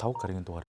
лав гарагийн дугаар.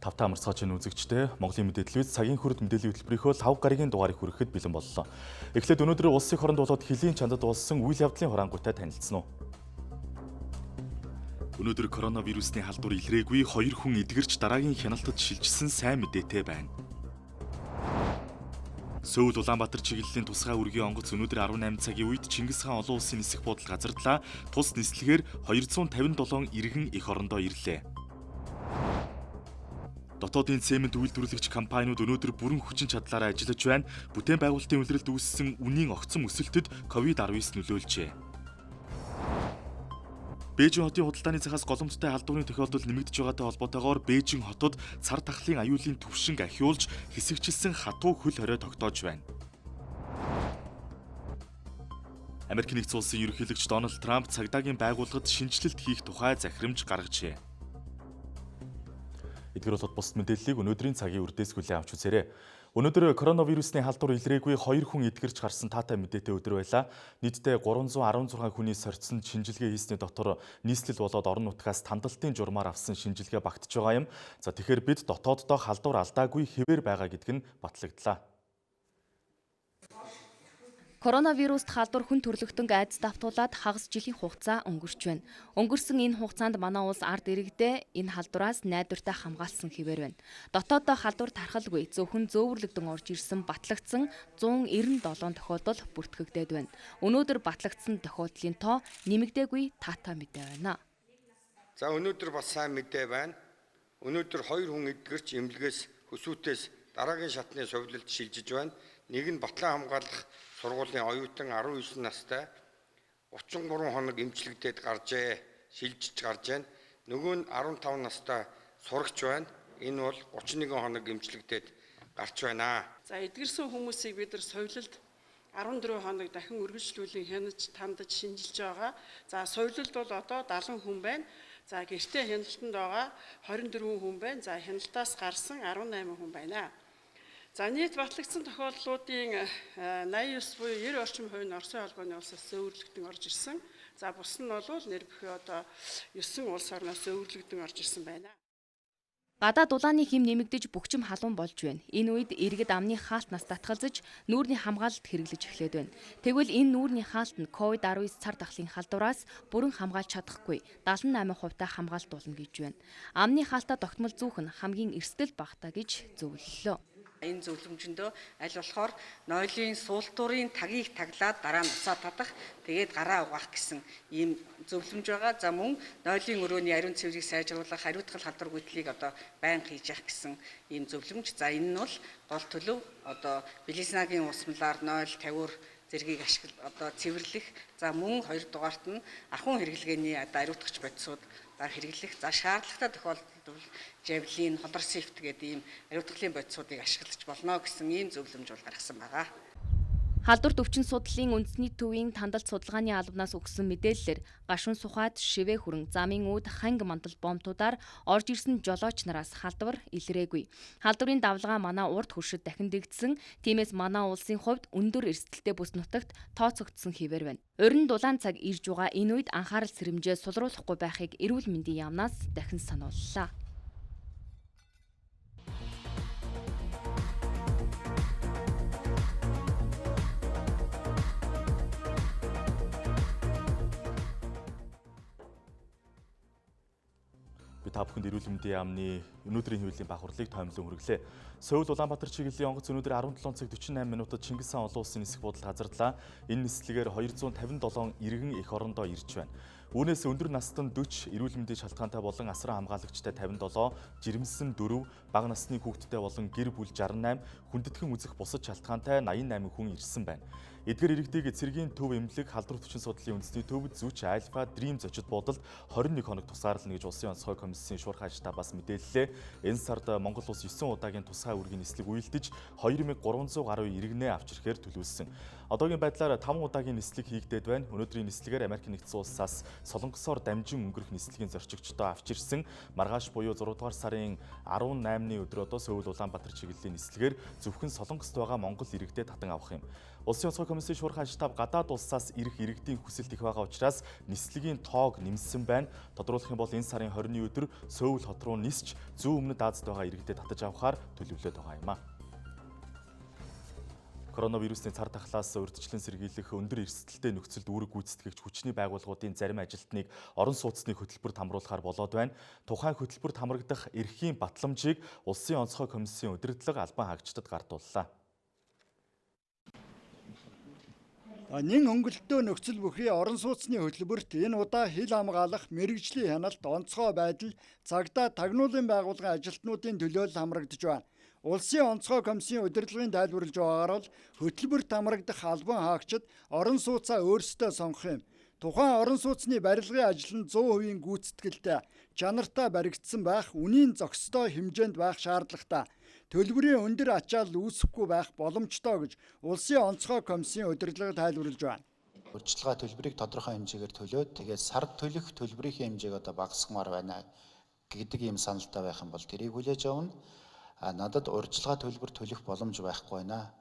Тавтаа амарцгаач үзэгчдээ Монголын мэдээллийн цагийн хүрд мэдээллийн хөтөлбөрийнхөө лав гарагийн дугаарыг хүрэхэд бэлэн боллоо. Эхлээд өнөөдөр улсын хооронд болоод хөлийн чандад болсон үйл явдлын хураангуйтай танилцсан уу? Өнөөдөр коронавирусны халдвар илрээгүй 2 хүн эдгэрч дараагийн хяналтад шилжсэн сайн мэдээтэй байна. Сөүл Улаанбаатар чиглэлийн тусгай үргийн онгоц өнөөдөр 18 цагийн үед Чингис хаан олон улсын нисэх буудал газардлаа. Тус нислэгээр 257 иргэн эх орондоо ирлээ. Дотоодын цемент үйлдвэрлэгч компаниуд өнөөдөр бүрэн хүчин чадлаараа ажиллаж байна. Бүтээн байгуулалтын улиралд үүссэн үнийн огцом өсөлтөд COVID-19 нөлөөлжээ. Бээжин хотын худалдааны цахаас голомттой халдварын тохиолдол нэмэгдэж байгаатай холбоотойгоор Бээжин хотод цар тахлын аюулын түвшинг ахиулж хэсэгчилсэн хатуу хөл хорио тогтоож байна. Америкийн нэгдсэн улсын ерөнхийлөгч Дональд Трамп цагдаагийн байгууллагад шинжилэлт хийх тухай захирамж гаргажээ. Эдгээр болоод бусад мэдээллийг өнөөдрийн цагийн үрдээс хүлээн авч үзээрэй. Өнөөдөр коронавирусны халдвар илрээгүй 2 хүн эдгэрч гарсан таатай мэдээтэй өдөр байлаа. Нийтдээ 316 хүний сорьцсон шинжилгээ хийсний дотор нийслэл болоод орон нутгаас тандалтын журмаар авсан шинжилгээ багтж байгаа юм. За тэгэхээр бид дотооддоо халдвар алдаагүй хэвээр байгаа гэдг нь батлагдлаа. Коронавируст халдвар хүн төрлөختөнг айдас давтуулаад хагас жилийн хугацаа өнгөрч байна. Өнгөрсөн энэ хугацаанд манай улс ард иргэдээ энэ халдвараас найдвартай хамгаалсан хэвээр байна. Дотооддоо халдвар тархалгүй зөвхөн зөөвөрлөгдөн орж ирсэн батлагдсан 197 тохиолдол бүртгэгдээд байна. Өнөөдөр батлагдсан тохиолдлын тоо нэмэгдээгүй таатай мэдээ байна. За өнөөдөр бас сайн мэдээ байна. Өнөөдөр 2 хүн эдгэрч эмнэлгээс хөсвөтөөс дараагийн шатны сувилалд шилжиж байна. Нэг нь Батлан хамгаалах сургуулийн оюутан 19 настай 33 хоног эмчилэгдээд шилжиж гарч байна. Нөгөө нь 15 настай сурагч байна. Энэ бол 31 хоног эмчилэгдээд гарч байна. За эдгэрсэн хүмүүсийг бид нар сувилалд 14 хоног дахин үргэлжлүүлэн хянаж тандаж шинжилж байгаа. За сувилалд бол одоо 70 хүн байна. За гэртээ хяналтанд байгаа 24 хүн байна. За хяналтаас гарсан 18 хүн байна. За нийт батлагдсан тохиолдлуудын 89 буюу 90 орчим хувь нь Оросын холбооны улсаас зөөвөрлөгдөн орж ирсэн. За бус нь бол нэр бүхий одоо 9 улс орноос зөөвөрлөгдөн орж ирсэн байна. Гадаад дулааны хэм нэмэгдэж бөхчим халуун болж байна. Энэ үед иргэд амны хаалт нас татгалзаж нүүрний хамгаалалт хэрэглэж эхлээд байна. Тэгвэл энэ нүүрний хаалт нь COVID-19 цар тахлын халдвараас бүрэн хамгаалж чадахгүй 78% та хамгаалт болно гэж байна. Амны хаалтаа тогтмол зүүх нь хамгийн эрсдэл багтаа гэж зөвлөлөө. Энэ зөвлөмжөндөө аль болохоор нойлын суултуурын тагийг таглаад дараа нь усаа татах, тэгээд гараа угаах гэсэн ийм зөвлөмж байгаа. За мөн нойлын өрөөний ариун цэврийг сайжруулах, хариуцгал халдвар гүйтлийг одоо байнга хийж явах гэсэн ийм зөвлөмж. За энэ нь бол гол төлөв одоо Белизнагийн усмлаар нойл тавиур зэргийг одоо цэвэрлэх. За мөн хоёрдугаарт нь ахуйн хэрэглгээний одоо ариутгах бодисууд хэрэглэх. За шаардлагатай тохиолдолд жавлин, ходорсифт гэдэг ийм ариутгалын бодисуудыг ашиглаж болно гэсэн ийм зөвлөмж бол гаргасан байгаа. Халдварт өвчин судлалын үндэсний төвийн тандалт судалгааны албанаас өгсөн мэдээллээр гашуун сухад, шивээ хүрэн, замын үүд, ханг мандал бомтуудаар орж ирсэн жолооч нараас халдвар илрээгүй. Халдварын давлгаа манай урд хөршид дахин дэгдсэн. Тиймээс манай улсын хувьд өндөр эрсдэлтэй бүс нутагт тооцогдсон хэвээр байна. Урин дулаан цаг ирж байгаа энэ үед анхаарал сэрэмжээ сулруулахгүй байхыг эрүүл мэндийн яамнаас дахин санууллаа. Та бүхэнд эрүүл мэндийн яамны өнөөдрийн хөвлийн бахварлыг тоомлон хүргэлээ. Сөүл Улаанбаатар чиглэлийн онгоц өнөөдөр 17 цаг 48 минутад Чингис хаан олон улсын нисэх буудал газардлаа. Энэ нислэгээр 257 иргэн эх орондоо ирж байна. Үүнээс өндөр настан 40, эрүүл мэндийн шалтгаантай болон асран хамгаалагчтай 57, жирэмсэн 4, бага насны хүүхэдтэй болон гэр бүл 68, хүндэтгэн үзэх бусад шалтгаантай 88 хүн ирсэн байна. Эдгээр иргэдийг Цагийн төв эмнэлэг халдвар төвчин судлалын үндэсний төвд зүүч Альфа Дрим зочид буудалд 21 хоног тусгаарлана гэж Улсын онцгой комиссийн шуурхай штабаас мэдээллээ. Энэ сард Монгол улс 9 удаагийн тусгай үргийн нислэг үйлдэж 2300 гаруй иргэнэ авч ирэхээр төлөвлөсөн. Одоогийн байдлаар 5 удаагийн нислэг хийгдээд байна. Өнөөдрийн нислэгээр Америк нэгдсэн улсаас солонгосоор дамжин өнгөрөх нислэгийн зорчигчдоо авч ирсэн. Маргааш буюу 6 дугаар сарын 18-ны өдөр Сөүл Улаанбаатар чиглэлийн нислэгээр зөвхөн солонгост байгаа Монгол иргэдэд татан авах юм. Улсын онцгой комиссийн шуурхай штаб гадаад улсаас ирэх иргэдийн хүсэлт их байгаа учраас нислэгийн тоог нэмсэн байна. Тодруулах юм бол энэ сарын 20-ны өдөр Сөүл хот руу нисч зүүн өмнөд Азид байгаа иргэдэд татаж авахаар төлөвлөд байгаа юм а. Коронавирусны цар тахлаас урьдчилан сэргийлэх өндөр эрсдэлтэй нөхцөлд үүрэг гүйцэтгэгч хүчний байгууллагуудын зарим ажилтныг орон сууцны хөтөлбөрт хамруулахаар болоод байна. Тухайн хөтөлбөрт хамрагдах эрхийн батламжийг Улсын онцгой комиссийн удирдлага албан хаагчдад гардууллаа. Нэн өнгөлтөө нөхцөл бүхий орон сууцны хөтөлбөрт энэ удаа хил хамгаалах, мэрэгжлийн хяналт, онцгой байдал, цагдаа тагнуулын байгууллагын ажилтнуудын төлөөлөл хамрагдж байна. Улсын онцгой комиссийн удирдлагын тайлбарлаж байгаагаар бол хөтөлбөрт хамрагдах албан хаагчид орон сууцаа өөрсдөө сонгох юм. Тухайн орон сууцны барилгын ажил нь 100% гүйцэтгэлтэй, чанартай баригдсан байх, үнийн зохистой хэмжээнд байх шаардлагатай. Төлбөрийн өндөр ачаал үүсэхгүй байх боломжтой гэж Улсын онцгой комиссийн удирдлага тайлбарлаж байна. Урьдчилгаа төлбөрийг тодорхой хэмжээгээр төлөөд тэгээд сард төлөх төлбөрийн хэмжээг одоо багасгамаар байна гэдэг ийм саналтай байх юм бол тэрийг хүлээж авна. Надад урьдчилгаа төлбөр төлөх боломж байхгүй байна.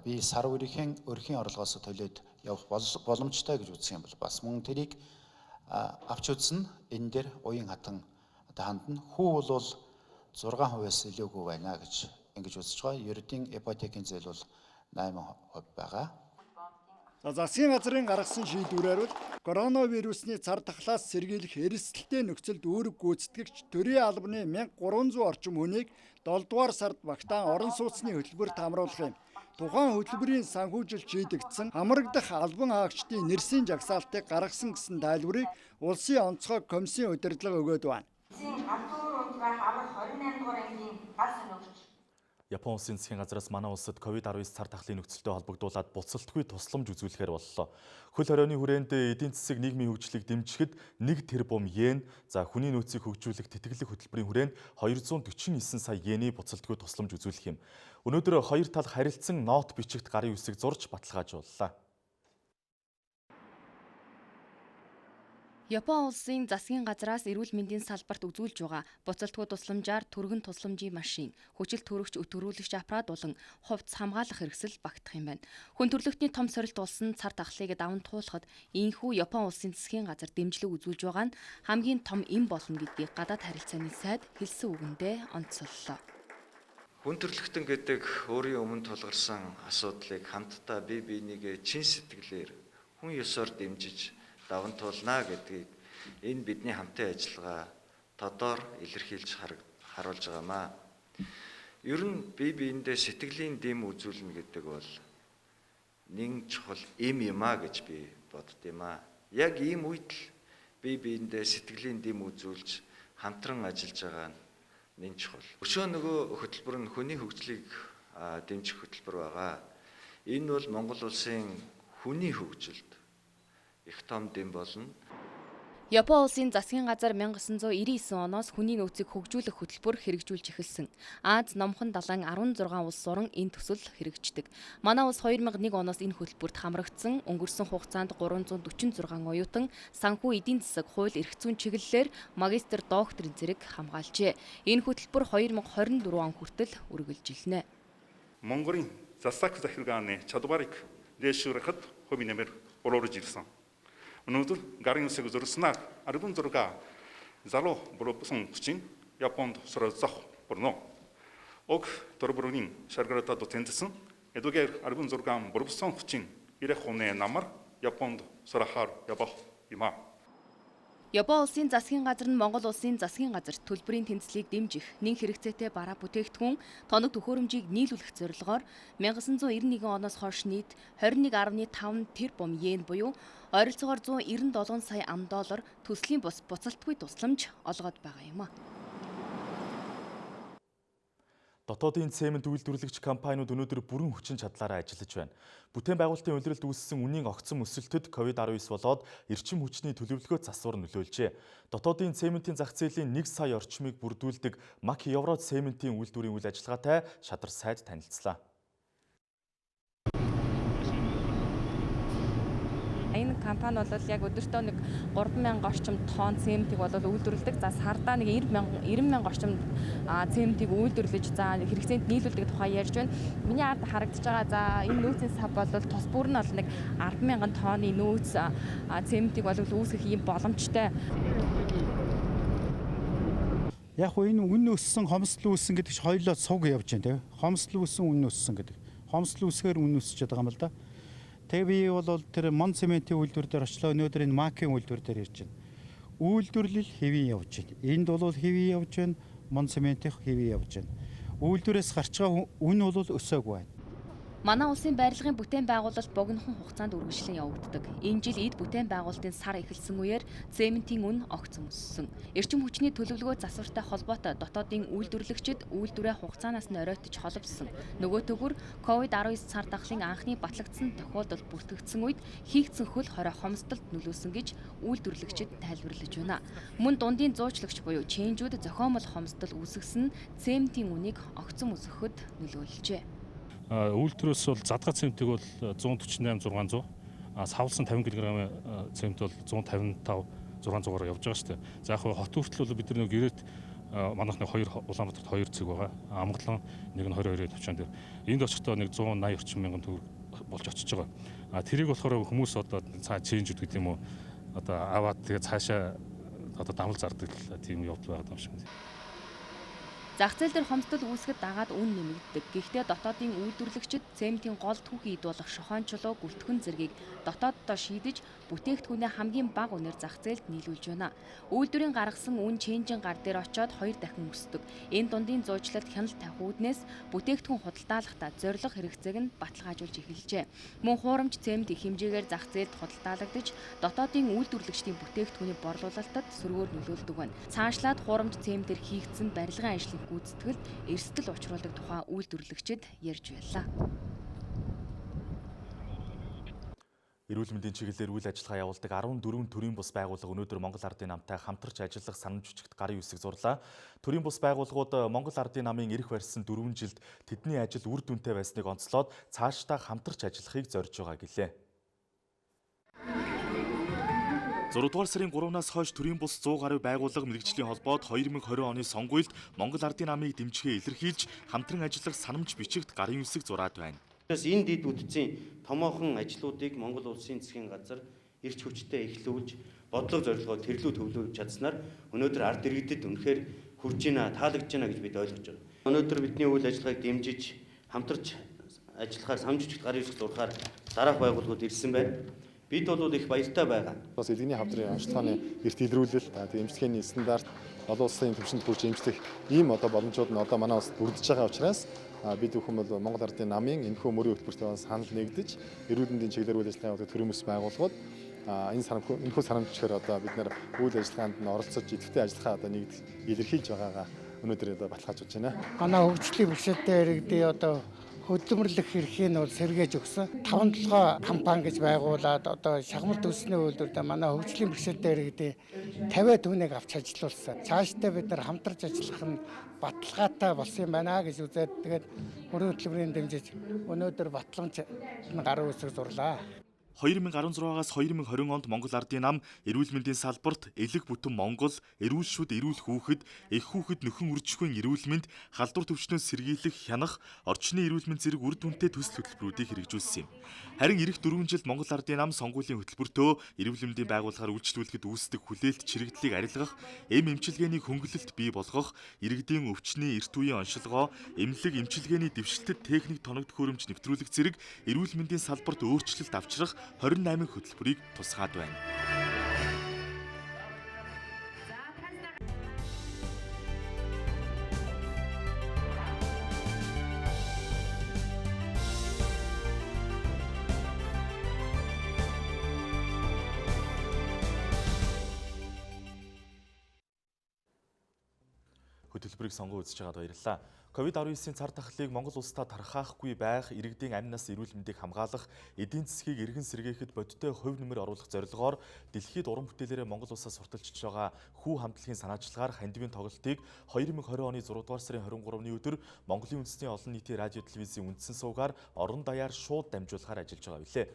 Би сар үрийн орлогоос төлөөд явах боломжтой гэж үзсэн юм бол бас мөн тэрийг авч үзсэн. Энэ дээр уян хатан одоо хандна. Хүү бол 6%-аас илүүгүй байна гэж ингэж үзэж байгаа. Ердийн ипотекийн зээл бол 8% байгаа. Засгийн газрын гаргасан шийдвэрээр бол коронавирусны цар тахлаас сэргийлэх эрсдэлтэй нөхцөлд үүрэг гүйцэтгэгч төрийн албаны 1300 орчим хүнийг 7 дугаар сард багтаан орон сууцны хөтөлбөрт хамруулах юм. Тухайн хөтөлбөрийн санхүүжилт шийдэгдсэн хамрагдах албан хаагчдын нэрсийн жагсаалтыг гаргасан гэсэн тайлбарыг Улсын онцгой комиссийн удирдлага өгөөд байна. Япон улсын засгийн газраас манай улсад COVID-19 цар тахлын нөхцөлтэй холбогдуулаад буцалтгүй тусламж үзүүлэхээр боллоо. Хөл хорионы хүрээнд эдийн засаг нийгмийн хөгжлийг дэмжихэд 1 тэрбум йен, хүний нөөцийг хөгжүүлэх тэтгэлэг хөтөлбөрийн хүрээнд 249 сая йений буцалтгүй тусламж үзүүлэх юм. Өнөөдөр хоёр тал харилцсан нот бичигт гарын үсэг зурж баталгаажууллаа. Япон улсын засгийн газраас эрүүл мэндийн салбарт үзүүлж байгаа буцалтгүй тусламжаар түргэн тусламжийн машин, хүчил төрөгч өтгөрүүлэгч аппарат болон хувцас хамгаалах хэрэгсэл багтах юм байна. Хүн төрөлхтний том сорилт болсон цар тахлыг даван туулахад ийхүү Япон улсын засгийн газар дэмжлэг үзүүлж байгаа нь хамгийн том эм болно гэдгийг гадаад харилцааны сайд хэлсэн үгэндээ онцоллоо. Хүн төрөлхтөн гэдэг өөрийн өмнө тулгарсан асуудлыг хамтдаа бие биенийгээ чин сэтгэлээр хүн ёсоор дэмжиж даван туулна гэдгийг энэ бидний хамтын ажиллагаа тодор илэрхийлж харуулж байгаамаа. Ер нь бие биендээ сэтгэлийн дэм үзүүлнэ гэдэг бол нэг чухал эм юм а гэж би боддгийм а. Яг ийм үед л бие биендээ сэтгэлийн дэм үзүүлж хамтран ажиллаж байгаа нь нэг чухал. Өшөө нөгөө хөтөлбөр нь хүний хөгжлийг дэмжих хөтөлбөр байгаа. Энэ бол Монгол улсын хүний хөгжилд их том дэм болно. Япон улсын засгийн газар 1999 оноос хүний нөөцийг хөгжүүлэх хөтөлбөр хэрэгжүүлж эхэлсэн. Аз номхон далайн 16 улс орон энэ төсөл хэрэгждэг. Манай улс 2001 оноос энэ хөтөлбөрт хамрагдсан. Өнгөрсөн хугацаанд 346 оюутан санхүү эдийн засаг, хууль, эрх зүйн чиглэлээр магистр, докторийн зэрэг хамгаалжээ. Энэ хөтөлбөр 2024 он хүртэл үргэлжилнэ. Монголын засаг захиргааны чадварыг дэвшүүлэхэд хувь нэмэр олорж ирсэн. Өнөөдөр гарын үсэг зурснаар 16 залуу боловсон хүчин Японд суралцах болно. Ог төрбөрийн шаргаратад тэнцсэн эдгээр 16 боловсон хүчин ирэх хүнээ намар Японд сурахаар явах юм а. Япон улсын засгийн газар нь Монгол улсын засгийн газар төлбөрийн тэнцлийг дэмжих, нэн хэрэгцээтэй бараа бүтээгдэхүүн, тоног төхөөрөмжийг нийлүүлэх зорилгоор 1991 оноос хойш нийт 21.5 тэрбум йен буюу ойролцоогоор 197 сая ам.доллар төслийн бус буцалтгүй тусламж олгоод байгаа юм а. Дотоодын цемент үйлдвэрлэгч компаниуд өнөөдөр бүрэн хүчин чадлаараа ажиллаж байна. Бүтээн байгуулалтын улиралд үүссэн үнийн огцом өсөлтөд COVID-19 болоод эрчим хүчний төлөвлөгөө засвар нөлөөлжээ. Дотоодын цементийн зах зээлийн 1 сая орчмыг бүрдүүлдэг МАК Евро цементийн үйлдвэрийн үйл ажиллагаатай шадар сайд танилцлаа. Энэ компани бол яг өдөртөө нэг 3,000 орчим тонн цементийг бол үйлдвэрлэдэг. За сардаа нэг 90,000 орчим цементийг үйлдвэрлэж за хэрэгцээнд нийлүүлдэг тухай ярьж байна. Миний ард харагдаж байгаа за энэ нөөцийн сав бол тус бүр нь бол нэг 10,000 тонны нөөц цементийг бол үүсгэх юм боломжтой. Яг энэ үн өссөн, хомсдол үүссэн гэдэг чинь хоёулаа цуг явж байна тийм. Хомсдол үүссэн, үн өссөн гэдэг. Хомсдол үүсгээр үн өсөж байгаа юм л да. Тэгээ би бол тэр Мон цементийн үйлдвэр дээр очлоо өнөөдөр энэ МАК-ийн үйлдвэр дээр ирж байна. Үйлдвэрлэл хэвийн явж байна. Энд бол хэвийн явж байна, Мон цементийн хэвийн явж байна. Үйлдвэрээс гарч байгаа үн бол өсөөгүй байна. Манай улсын барилгын бүтээн байгуулалт богинохон хугацаанд үргэлжлэн явагддаг. Энэ жил эд бүтээн байгуулалтын сар эхэлсэн үеэр цементийн үн огцом өссөн. Эрчим хүчний төлөвлөгөө засвартай холбоотой дотоодын үйлдвэрлэгчид үйлдвэрээ хугацаанаас нь оройтож холбосон. Нөгөө төгөр COVID-19 цар тахлын анхны батлагдсан тохиолдол бүртгэгдсэн үед хийгдсэн хөл хорой хомсдолд нөлөөсөн гэж үйлдвэрлэгчид тайлбарлаж байна. Мөн дундын зуучлагч буюу чэнжүүд зохиомол хомсдол үүсгэсэн нь цементийн үнийг огцом өсгөхөд нөлөөлжээ. Үйлдвэрээс бол задгаа цементийг бол 148 600, савлсан 50 кг цемент бол 155 600-аар явж байгаа шүү дээ. За яг хот хүртэл бол бид нэг ирээд манайх нэг 2 Улаанбаатарт 2 цэг байгаа. Амгалан нэг нь 22-ийн төвчөн дээр. Энд очихдоо нэг 180 орчим мянган төгрөг болж очиж байгаа. Тэрийг болохоор хүмүүс одоо цаа ченж гэдэг юм уу одоо аваад тэгээ цаашаа одоо дамл зардаг тийм явдал байгаа юм шиг байна. Зах зээл дээр хомсдол үүсгэд дагаад үн нэмэгддэг. Гэхдээ дотоодын үйлдвэрлэгчид цементийн гол түүхий идуулах шохойн чулуу гүлтгэн зэргийг дотооддоо шийдэж бүтээгдэхүүнээ хамгийн бага үнээр зах зээлд нийлүүлж байна. Үйлдвэрийн гаргасан үн ченжин гар дээр очиод 2 дахин өсдөг. Энэ дундын зуучлагт хяналт тавих үүднээс бүтээгдэхүүн худалдаалахдаа зорилго хэрэгцээг нь баталгаажуулж эхэлжээ. Мөн хуурамч цемент их хэмжээгээр зах зээлд худалдаалагдаж дотоодын үйлдвэрлэгчдийн бүтээгдэхүүний борлуулалтад сөргөөр нөлөөлдөг байна. Цаашлаад хуурамч цементээр хийгдсэн барилгын ажлын гүйцэтгэлд эрсдэл учруулдаг тухай үйлдвэрлэгчид ярьж байлаа. Эрүүл мэндийн чиглэлээр үйл ажиллагаа явуулдаг 14 төрийн бус байгууллага өнөөдөр Монгол Ардын намтай хамтарч ажиллах санамж бичигт гарын үсэг зурлаа. Төрийн бус байгууллагууд Монгол Ардын намын эрх барьсан 4 жилд тэдний ажил үр дүнтэй байсныг онцлоод цаашдаа хамтарч ажиллахыг зорж байгаа гэлээ. 6 дугаар сарын 3-наас хойш төрийн бус 100 гаруй байгууллага мэргэжлийн холбоод 2020 оны сонгуульд Монгол Ардын намыг дэмжихээ илэрхийлж хамтран ажиллах санамж бичигт гарын үсэг зураад байна. Энэ дэд үтцийн томоохон ажлуудыг Монгол улсын засгийн газар эрч хүчтэй эхлүүлж бодлого зорилгоо тэрлүү төвлөрүүлж чадсанаар өнөөдөр ард иргэдэд үнэхээр хүрж ийна, таалагдж байна гэж бид ойлгож байгаа. Өнөөдөр бидний үйл ажиллагааг дэмжиж хамтарч ажиллахаар санамж бичигт гарын үсэг зурхаар дараах байгууллагууд ирсэн байна. Бид бол их баяртай байгаа. Бас элгэний хамтран онцлогооны эрт илрүүлэл, эмчилгээний стандарт, олон улсын түвшинд хүрч эмчлэх ийм одоо боломжууд нь одоо манай улсад бүрдэж байгаа учраас бид бүхэн бол Монгол Ардын намын энэхүү мөрийн хөтөлбөртэй санал нэгдэж эрүүл мэндийн чиглэлээр үйл ажиллагаа явуулдаг төрийн бус байгууллагууд энэхүү санамжчгаар одоо бид нэр үйл ажиллагаанд нь оролцож идэвхтэй ажиллахаа одоо нэгд илэрхийлж байгаагаа өнөөдөр одоо баталгаажуулж байна. Манай хөгжлийн бэрхшээлтэй иргэдийн одоо хөдөлмөрлөх эрхийг нь бол сэргээж өгсөн. 5-7 компани гэж байгуулад одоо шахмал төсний үйлдвэртээ манай хөгжлийн бэрхшээлтэй иргэдийн 50 түүнийг авч ажилуулсан. Цаашдаа бид нар хамтарч ажиллах нь баталгаатай болсон юм байна гэж үзээд тэгээд мөрийн хөтөлбөрийн дэмжиж өнөөдөр батламж гарын үсэг зурлаа. 2016-аас 2020 онд Монгол Ардын нам эрүүл мэндийн салбарт элэг бүтэн Монгол, эрүүл шүд эрүүл хүүхэд, эх хүүхэд нөхөн үржихгүй эрүүл мэнд, халдвар төвчнөөс сэргийлэх, хянах, орчны эрүүл мэнд зэрэг үр дүнтэй төсөл хөтөлбөрүүдийг хэрэгжүүлсэн юм. Харин эх 4 жилд Монгол Ардын нам сонгуулийн хөтөлбөртөө эрүүл мэндийн байгууллагаар үйлчлүүлэхэд үүсдэг хүлээлт чирэгдлийг арилгах, эмчилгээний хөнгөлөлт бий болгох, иргэдийн өвчний эрт үеийн оншилгоо, эмнэлэг эмчилгээний дэвшилтэд техник тоног төхөөрөмж нэвтрүүлэх зэрэг эрүүл мэндийн салбарт өөрчлөлт авчрах 28 хөтөлбөрийг тусгаад байна. хөтөлбөрийг сонгон үзэж байгаад баярлалаа. COVID-19-ийн цар тахлыг Монгол улстай тархаахгүй байх, иргэдийн амь нас эрүүл мэндийг хамгаалах, эдийн засгийг эргэн сэргээхэд бодиттой хувь нэмэр оруулах зорилгоор дэлхийд уран бүтээлээрээ Монгол улсаас сурталчилж байгаа хүү хамтлагийн санаачлагаар хандивын тоглолтыг 2020 оны 6 дугаар сарын 23-ны өдөр Монголын үндэсний олон нийтийн радио телевизийн үндсэн сувгаар орон даяар шууд дамжуулахаар ажиллаж байгаа билээ.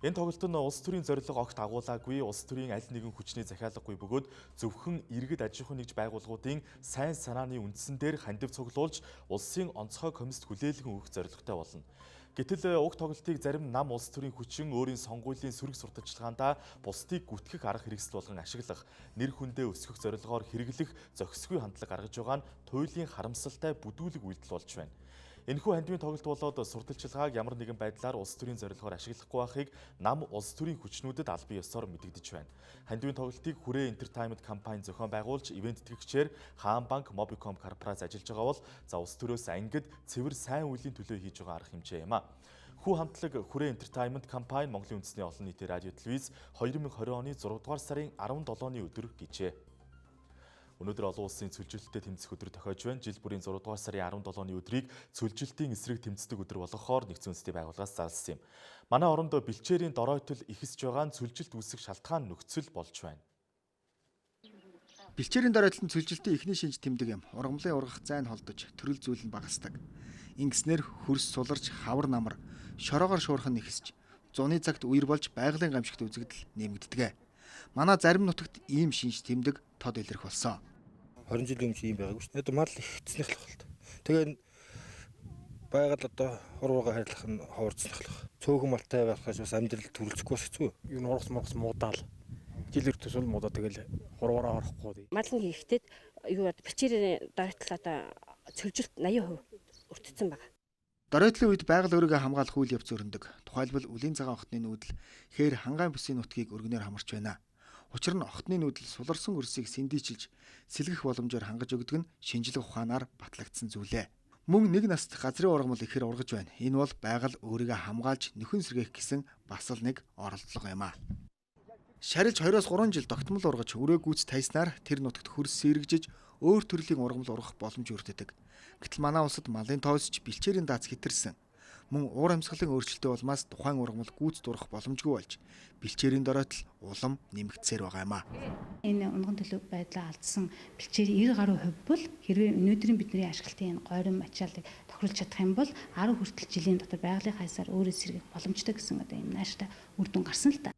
Энэ тоглолт нь улс төрийн зорилго огт агуулаагүй, улс төрийн аль нэгэн хүчний захиалгагүй бөгөөд зөвхөн иргэд аж ахуйн нэгж байгууллагуудын сайн санааны үндсэн дээр хандив цуглуулж улсын онцгой комист хүлээлгэн өгөх зорилготой болно. Гэтэл уг тоглолтыг зарим нам улс төрийн хүчин өөрийн сонгуулийн сөрөг сурталчилгаандаа бусдыг гүтгэх арга хэрэгсэл болгон ашиглах, нэр хүндээ өсгөх зорилгоор хэрэглэх зохисгүй хандлага гаргаж байгаа нь туйлын харамсалтай бүдүүлэг үйлдэл болж байна. Энэхүү хандивын тоглолт болоод сурталчилгааг ямар нэгэн байдлаар улс төрийн зорилгоор ашиглахгүй байхыг нам улс төрийн хүчнүүдэд аль бие ёсоор мэдэгдэж байна. Хандивын тоглолтыг Хүрээ Entertainment компани зохион байгуулж, ивент тэтгэгчээр Хаан банк, Mobicom корпорац ажиллаж байгаа бол улс төрөөс ангид цэвэр сайн үеийн төлөө хийж байгаа арга хэмжээ юм а. Хүү хамтлаг Хүрээ Entertainment компани Монголын үндэсний олон нийтийн радио телевиз 2020 оны 6 дугаар сарын 17-ны өдөр гэжээ. Өнөөдөр олон улсын цөлжилттэй тэмцэх өдөр тохиож байна. Жил бүрийн 6 дугаар сарын 17-ны өдрийг цөлжилтийн эсрэг тэмцдэг өдөр болгохоор нэгдсэн үндэсний байгууллагаас зарласан юм. Манай оронд бэлчээрийн доройтол ихсэж байгаа нь цөлжилт үүсэх шалтгаан нөхцөл болж байна. Бэлчээрийн доройтол нь цөлжилтийн эхний шинж тэмдэг юм. Ургамлын ургах зайн холдож, төрөл зүйл нь багасдаг. Ингэснээр хөрс суларч, хавар намар, шороогоор шуурхан ихсэж, зуны цагт үер болж байгалийн гамшигт үзэгдэл нэмэгддэг. Манай зарим нутагт ийм шинж тэмдэг тод илэрх болсон. 20 жилийн өмнө ийм байгаагүй шүү дээ. Одоо мал ихцнэх л болт. Тэгээ байгаль одоо хуруугаа харьлах нь ховорцнох л. Цөөхөн малтай байхаас бас амьдрал төрөлцөхгүй хэцүү. Юу н ургас муудаал. Жилэр төсөл муудаа тэгэл хуруугаа орохгүй. Малын хийхтэд юу бэлчээрийн доройтол одоо цөлжилт 80% өртсөн байна. Доройтлын үед байгаль өөрийгөө хамгаалах үйл явц өрнөдөг. Тухайлбал үлийн цагаан охтны нүүдэл хээр хангаан бүсийн нутгийг өргөнөөр хамарч байна. Учир нь охтны нүүдэл суларсан өрсийг сэндийчилж сэлгэх боломжоор хангаж өгдөг нь шинжлэх ухаанаар батлагдсан зүйлээ. Мөн нэг наст газрын ургамал ихээр ургаж байна. Энэ бол байгаль өөрийгөө хамгаалж нөхөн сэргээх гэсэн бас л нэг оролдлого юм а. Шарилж 2-3 жил тогтмол ургаж өрөө гүйц тайснаар тэр нутагт хөрс сэргэж өөр төрлийн ургамал ургах боломж өртөдөг. Гэтэл манай улсад малын тоосч бэлчээрийн дац хэтэрсэн. Мөн уур амьсгалын өөрчлөлтөө улмаас тухайн ургамал гүйц дурах боломжгүй болж бэлчээрийн доройтол улам нэмэгдсээр байгаа юм а. Энэ унган төлөв байдлаа алдсан бэлчээрийн 90 гаруй хувь бол хэрвээ өнөөдрийн бидний ашиглалтын энэ гойрон ачааллыг тохируулж чадах юм бол 10 хүртэл жилийн дотор байгалийн хайсаар өөрөө сэргийх боломжтой гэсэн одоо юм нааштай үр дүн гарсан л та.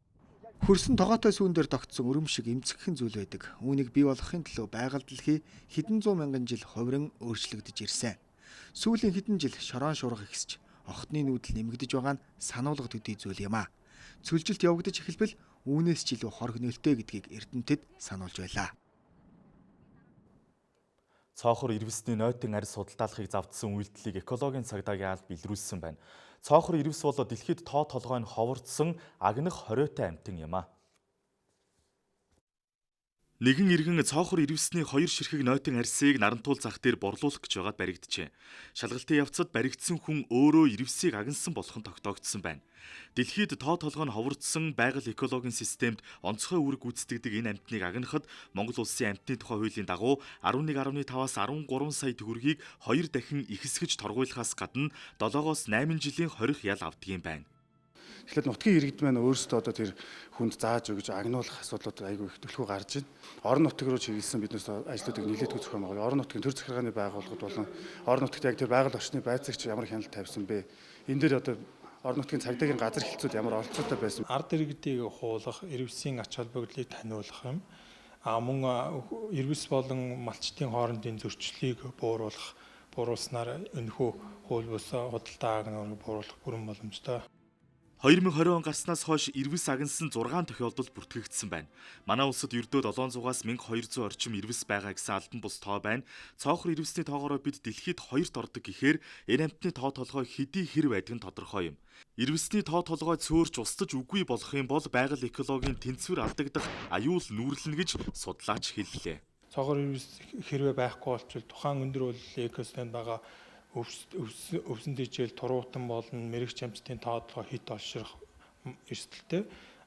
Хөрсөн тогоотой сүүн дээр тогтсон өрөм шиг эмзэгхэн зүйл байдаг. Үүнийг бий болгохын төлөө байгаль дэлхий хэдэн зуун мянган жил хувиран өөрчлөгдөж ирсэн. Сүүлийн хэдэн жил шороон шуурга ихсэж охтны нүүдэл нэмэгдэж байгаа нь сануулга төдий зүйл юм а. Цөлжилт явагдаж эхэлбэл үүнээс ч илүү хор хөнөөлтэй гэдгийг эрдэмтэд сануулж байлаа. Цоохор ирвэсний нойтын арьс судалдаалахыг завдсан үйлдэлийг экологийн цагдаагийн алба илрүүлсэн байна. Цоохор ирвэс бол дэлхийд тоо толгой нь ховордсон агнах хориотой амьтан юм а. Нэгэн иргэн цоохор ирвэсний 2 ширхэг нойтын арьсыг нарантуул зах дээр борлуулах гэж байгаад баригджээ. Шалгалтын явцад баригдсан хүн өөрөө ирвэсийг агнсан болох нь тогтоогдсон байна. Дэлхийд тоо толгой нь ховордсон байгаль экологийн системд онцгой үүрэг гүйцэтгэдэг энэ амьтныг агнахад Монгол улсын амьтны тухай хуулийн дагуу 11.5-аас 13 сая төгрөгийг 2 дахин ихсгэж торгуулахаас гадна 7-оос 8 жилийн хорих ял авдгийм байна. Тэгэхээр нутгийн иргэд маань өөрсдөө одоо тэр хүнд зааж өгж агнуулах асуудлууд айгүй их төлхөө гарч байна. Орон нутг руу чиглэсэн биднээс ажлуудыг нэлээд зохион байгуулсан. Орон нутгийн төр захиргааны байгууллагууд болон орон нутгад яг тэр байгаль орчны байцаагч ямар хяналт тавьсан бэ? Энэ дээр одоо орон нутгийн цагдаагийн газар хэлцүүд ямар оролцоотой байсан? Ард иргэдийг хуулах, ирвэсийн ач холбогдлыг таниулах юм. Мөн ирвэс болон малчтын хоорондын зөрчлийг бууруулснаар энэхүү хууль бус худалдаа агнуурыг бууруулах бүрэн боломжтой. 2020 он гарснаас хойш ирвэс агнсан 6 тохиолдол бүртгэгдсэн байна. Манай улсад ердөө 700-аас 1200 орчим ирвэс байгаа гэсэн албан бус тоо байна. Цоохор ирвэсний тоогоороо бид дэлхийд 2-т ордог гэхээр энэ амьтны тоо толгой хэдий хэр байдаг нь тодорхой юм. Ирвэсний тоо толгой цөөрч устдаж үгүй болох юм бол байгаль экологийн тэнцвэр алдагдах аюул нүүрлэнэ гэж судлаач хэллээ. Цоохор ирвэс хэрвээ байхгүй болчвол тухайн өндөр уулын экосистемд байгаа өвсөн дэжээл туруутан болон мэрэгч амьтдын тоодлого хит олширх эрсдэлтэй.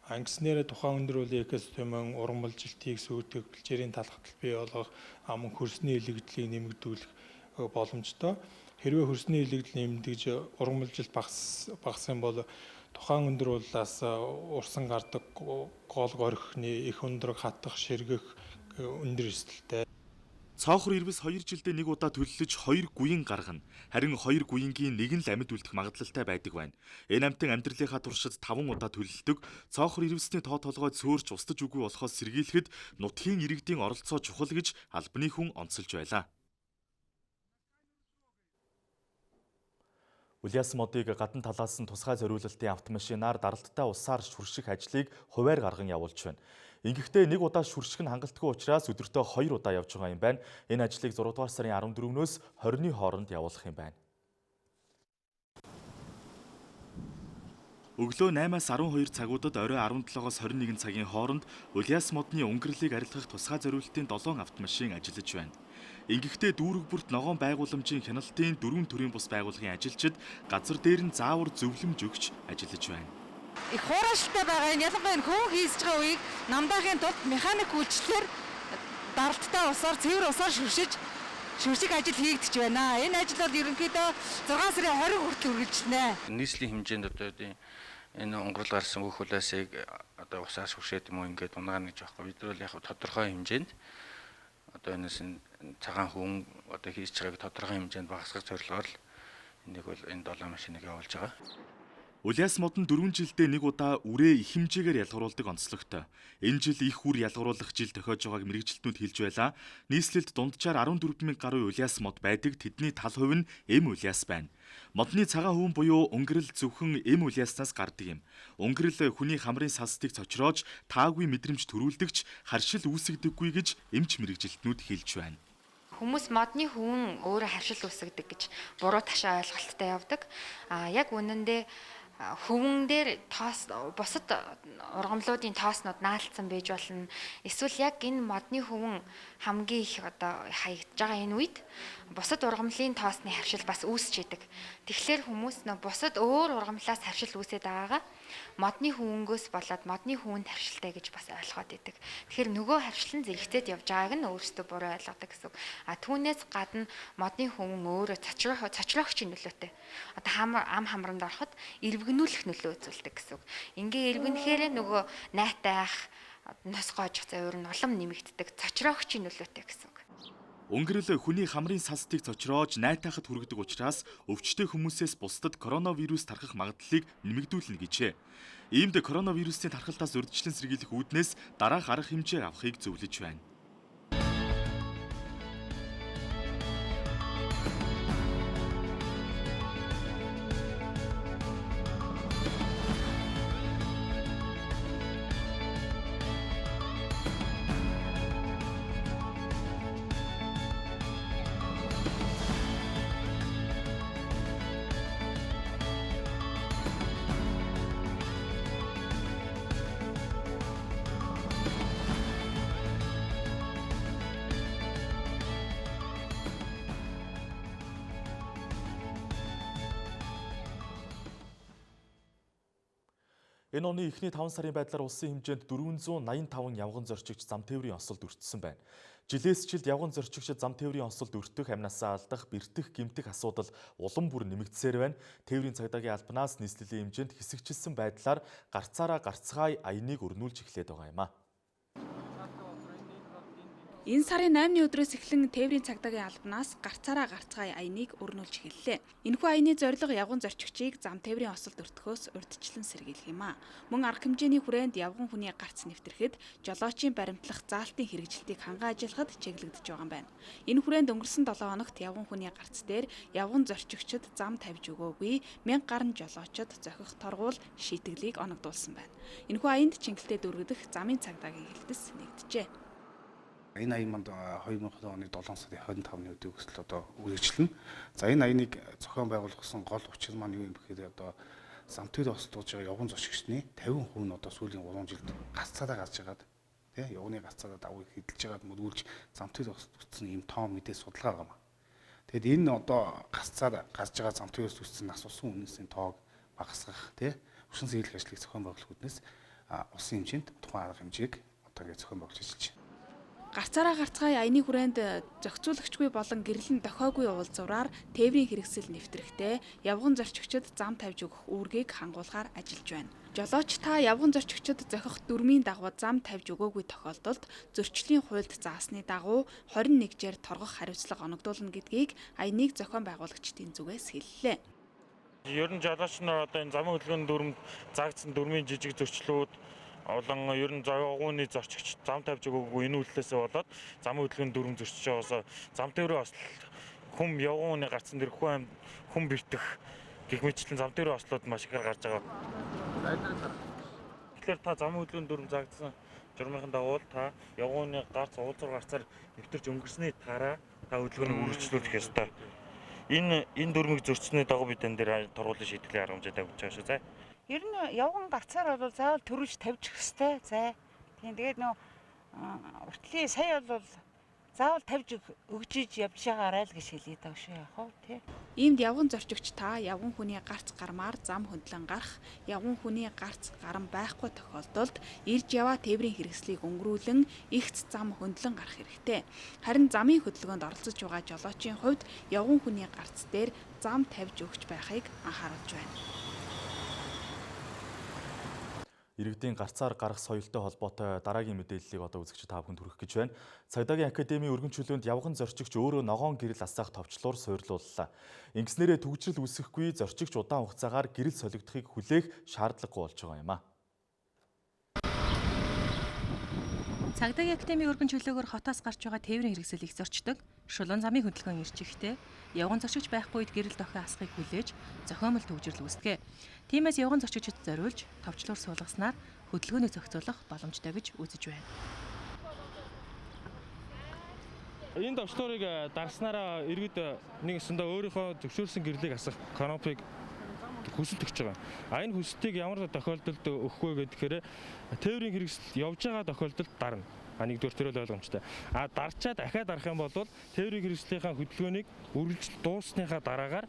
Ангиснээрээ тухайн өндөр үеийн экосистемын ургамалжилтыг сүйтгэх, бэлчээрийн талхтал бий болгох, мөн хөрсний илэгдлийг нэмэгдүүлэх боломжтой. Хэрвээ хөрсний илэгдэл нэмэгдэж ургамалжилт багасан бол тухайн өндөр уулаас урсан гардаг гол горхны их өндрөг хатах, ширгэх өндөр эсэлтэй. Цоохор ирвэс 2 жилдээ нэг удаа төлөлж 2 гуйн гаргана. Харин 2 гуйнгийн нэг нь л амьд үлдэх магадлалтай байдаг байна. Энэ амьтан амьдралынхаа туршид 5 удаа төлөлдөг. Цоохор ирвэсний тоо толгой цөөрч устж үгүй болохоос сэргийлэхэд нутгийн иргэдийн оролцоо чухал гэж албаны хүн онцолж байлаа. Улиас модыг гадна талаас нь тусгай зориулалтын автомашинаар даралттай усаар шүрших ажлыг хуваар гарган явуулж байна. Ингэхдээ нэг удаа шүрших нь хангалтгүй учраас өдөртөө 2 удаа явж байгаа юм байна. Энэ ажлыг 6 дугаар сарын 14-өөс 20-ны хооронд явуулах юм байна. Өглөө 8-аас 12 цагуудад орой 17-оос 21 цагийн хооронд Улиас модны өнгөрлийг арилгах тусгай зориулалтын 7 автомашин ажиллаж байна. Ингэхдээ дүүрэг бүрт ногоон байгууламжийн хяналтын 4 төрлийн бус байгууллагын ажилчид газар дээр нь заавар зөвлөмж өгч ажиллаж байна. Их хуураштай байгаа энэ ялангуяа энэ хөвөн хийсэж байгаа үеийг намдаахын тулд механик үйлчлэлээр даралттай усаар цэвэр усаар шүрших ажил хийгдэж байна. Энэ ажил бол ерөнхийдөө 6 сарын 20 хүртэл үргэлжилнэ. Нийслэлийн хэмжээнд одоо энэ онгорл гарсан бүх улаасыг одоо усаар шүршээд юм уу ингээд унгаана гэж байхгүй. Бид нар яг тодорхой хэмжээнд одоо энэс цагаан хүн одоо хийж байгааг тодорхой хэмжээнд багасгах зорилгоор л энийг бол энэ 7 машиныг явуулж байгаа. Улиас мод нь 4 жилдээ нэг удаа үрээ их хэмжээгээр ялгаруулдаг онцлогтой. Энэ жил их үр ялгаруулах жил тохиож байгааг мэрэгжилтнүүд хэлж байлаа. Нийслэлд дунджаар 14,000 гаруй улиас мод байдаг. Тэдний тал хувь нь эм улиас байна. Модны цагаан хөвөн буюу өнгөрөл зөвхөн эм улиаснаас гардаг юм. Өнгөрөл хүний хамрын сасдыг цочроож таагүй мэдрэмж төрүүлдэгч харшил үүсгдэггүй гэж эмч мэрэгжилтнүүд хэлж байна. Хүмүүс модны хөвөн өөрөө харшил үүсгдэг гэж буруу ташаа ойлголттой явдаг. Яг үнэндээ хөвөн дээр тоос бусад ургамлуудын тооснууд наалцсан байж болно. Эсвэл яг энэ модны хөвөн хамгийн их одоо хаягдж байгаа энэ үед бусад ургамлын тоосны харшил бас үүсч идэг. Тэгэхээр хүмүүс бусад өөр ургамлаас харшил үүсээд байгаагаа модны хөвөнгөөс болоод модны хөвөнд харшилтай гэж бас ойлгоод идэг. Тэгэхээр нөгөө харшил нь зэрэгцээд явж байгааг нь өөрсдөө буруу ойлгодог гэсэн. Түүнээс гадна модны хөвөн өөрөө цочрогчийн нөлөөтэй. Одоо ам хамрамд ороход эрвгэнүүлэх нөлөө үзүүлдэг гэсэн. Ингээ эрвгэнэхээр нөгөө найтай ах нос гоожих завир нь улам нэмэгддэг. Цочрогчийн нөлөөтэй гэсэн. Өнгөрөл хүний хамрын сасдыг цочроож найтайхад хүргэдэг учраас өвчтөе хүмүүсээс бусдад коронавирус тархах магадлалыг нэмэгдүүлнэ гэжээ. Иймд коронавирусын тархалтаас урьдчилан сэргийлэх үүднээс дараах арга хэмжээ авахыг зөвлөж байна. Энэ оны эхний 5 сарын байдлаар улсын хэмжээнд 485 явган зорчигч зам тээврийн осолд өртсөн байна. Жилээс жилд явган зорчигчид зам тээврийн осолд өртөх, амнасаа алдах, бэртэх, гэмтэх асуудал улам бүр нэмэгдсээр байна. Тээврийн цагдаагийн албанаас нийслэлийн хэмжээнд хэсэгчилсэн байдлаар гарцаараа гарцгай аяныг өрнүүлж эхлээд байгаа юм а. Энэ сарын 8-ны өдрөөс эхлэн тээврийн цагдаагийн албанаас гарцаараа гарцгай аяныг өрнүүлж эхэллээ. Энэхүү аяны зорилго явган зорчигчийг зам тээврийн осолд өртөхөөс урьдчилан сэргийлэх юм а. Мөн арга хэмжээний хүрээнд явган хүний гарц нэвтрэхэд жолоочийн баримтлах заалтын хэрэгжилтийг хангаа ажиллахад чиглэгдэж байгаа юм байна. Энэ хүрээнд өнгөрсөн 7 хоногт явган хүний гарц дээр явган зорчигчид зам тавьж өгөөгүй 1000 гаруй жолоочид зохих торгуул шийтгэлийг оногдуулсан байна. Энэхүү аянд чингэлтэд өргөдөх замын цагдаагийн хэлтс нэгджээ. Энэ аян манд 2000 оны 7 сарын 25-ны өдрийг өсөл одоо үргэлжлэнэ. За энэ аяныг зохион байгуулсан гол учир маань юу юм бэхээр одоо зам тээврийн осолд байгаа явган зорчигчдын 50% нь одоо сүүлийн 3 жилд гаццаадаа гарч байгаад тий явганы гаццаадаа давыг хөдөлж байгаад мөргүүлж зам тээврийн осолд үүссэн ийм тоон мэдээ судалгаа байгаа маа. Тэгэд энэ одоо гаццаад гарч байгаа зам тээврээс үүссэн асуусан үнэсийн тоог багасгах тий усан сэргийлэх ажлыг зохион байгуулах үүднээс улсын хэмжээнд тухайн арга хэмжээг одоо ингээд зохион байгуулж ажиллаж байна. Гарцаараа гарцгай аяны хүрээнд зохицуулагчгүй болон гэрлэн дохиогүй уулзуураар тээврийн хэрэгсэл нэвтрэхдээ явган зорчигчид зам тавьж өгөх үүргийг хангуулахаар ажиллаж байна. Жолооч та явган зорчигчид зохих дүрмийн дагуу зам тавьж өгөөгүй тохиолдолд зөрчлийн хуульд заасны дагуу 21-жээр торгох хариуцлага оногдуулна гэдгийг аяныг зохион байгуулагчдын зүгээс хэллээ. Ер нь жолооч нар одоо энэ замын хөдөлгөөний дүрмд заагдсан дүрмийн жижиг зөрчлүүд олон ер нь явгууны зорчигч зам тавьж өгөөгүй энэ үйлдэлээсээ болоод замын хөдөлгөөний дүрм зөрчиж байгаасаа зам тээврийн ослол хүм явгууны гарцсан дэр хүм бэртэх гэх мэтчлэн зам тээврийн ослууд маш ихээр гарч байгаа. Тэгэхээр та замын хөдөлгөөний дүрм заагдсан журмынхын дагуу та явгууны гарц уулзуур гарцаар нэвтэрч өнгөрсний дараа та хөдөлгөөнийг үргэлжлүүлэх ёстой. Энэ дүрмийг зөрчсөний дагуу бид энэ дээр тургуулын шийтгэлийн арга хэмжээ тавьж байгаа шүү. За. Ер нь явган гарцаар бол заавал төрүүлж тавьчих хэвээр. За. Тэгээд уртлын сая бол заавал тавьж өгж явж байгаарай л гэж хэлээд байгаа шүү яах вэ тий. Иймд явган зорчигч та явган хүний гарц гармаар зам хөндлөн гарах, явган хүний гарц гарам байхгүй тохиолдолд ирж яваа тээврийн хэрэгслийг өнгөрүүлэн ихц зам хөндлөн гарах хэрэгтэй. Харин замын хөдөлгөөнд оролцож байгаа жолоочийн хувьд явган хүний гарц дээр зам тавьж өгч байхыг анхааруулж байна. Иргэдийн гарцаар гарах соёлтой холбоотой дараагийн мэдээллийг одоо үзэгч та бүхэнд хүргэх гэж байна. Цагийн академийн өргөн чөлөөнд явган зорчигч өөрөө ногоон гэрэл асаах товчлуур суйрлууллаа. Ингэснээрээ төгжрөл үүсэхгүй зорчигч удаан хугацаагаар гэрэл солигдохыг хүлээх шаардлагагүй болж байгаа юм а. Цагийн академийн өргөн чөлөөгөөр хотоос гарч байгаа тээврийн хэрэгсэл их зорчдог. Шулуун замын хөдөлгөөн ирж ирэхдээ явган зорчигч байхгүй үед гэрэл дохио асахыг хүлээж зохиомол төгжрөл үүсгэв. Тиймээс явган зорчигчид зориулж товчлуур суулгаснаар хөдөлгөөнийг зохицуулах боломжтой гэж үзэж байна. Энэ товчлуурыг дарснараа иргэд нэгэсэндээ өөрийнхөө зөвшөөрсөн гэрлийг асах канопыг хүсэлт өгч байгаа. Энэ хүсэлтийг ямар тохиолдолд өгөх вэ гэхээр тээврийн хэрэгсэл явж байгаа тохиолдолд дарна. Нэгдүгээр төрөл ойлгомжтой. Дарчаад дахиад дарах юм бол тээврийн хэрэгслийнхаа хөдөлгөөнийг үргэлжлэл дуусныхаа дараагаар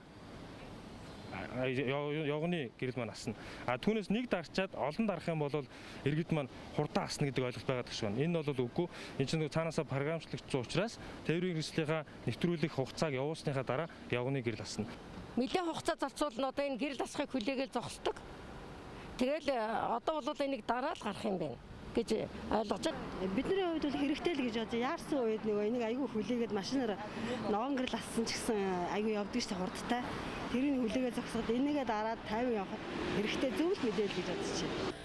явганы гэрэл маань асна. Түүнээс нэг дарчаад олон дарах юм бол иргэд маань хурдан асна гэдэг ойлголт байгаа гэж байна. Энэ бол үгүй. Энэ чинь цаанаасаа програмчлагдсан учраас тээврийн хэрэгслийнхаа нэвтрүүлэх хугацааг явуулсныхаа дараа явганы гэрэл асна. Нэлээд хугацаа зарцуулна одоо энэ гэрэл асахыг хүлээгээл зогсдог. Тэгэл одоо бол энийг дараа л гарах юм байна гэж ойлгож байна. Бидний хувьд бол хэрэгтэй л гэж бодож яарсан үед нөгөө энийг айгүй хүлээгээд машинаар ногоон гэрэл ассан ч гэсэн айгүй явдаг шүү хурдтай. Тэрийг хүлээгээд зогсоход энийгээ дараад 50 явахад хэрэгтэй зөв л мэдээлэл гэж бодож байна.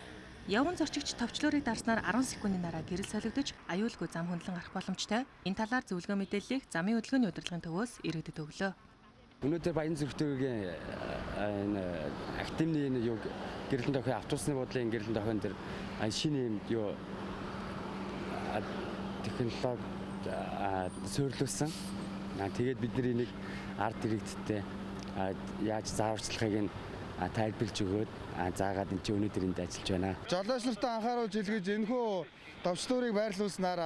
Явган зорчигч товчлуурыг дарснаар 10 секундын дараа гэрэл солигдож аюулгүй зам хөндлөн гарах боломжтой. Энэ талаар зөвлөгөө мэдээллийг замын хөдөлгөөний удирдлагын төвөөс иргэдэд өглөө. Өнөөдөр Баян зөвхөн энэ академийн энэ юу гэрэлэн дохио автобусны буудлын гэрэлэн дохион дээр шинэ юм юу технологи суйрлуулсан. Тэгээд бид нар энийг ард иргэдтэй яаж зааварчлахыг нь тайлбарлаж өгөөд заагаад энэ чинь өнөөдөр энд ажиллаж байна. Жолооч нартай анхааруулж хэлгэж энэхүү товчлуурыг байрлуулснаар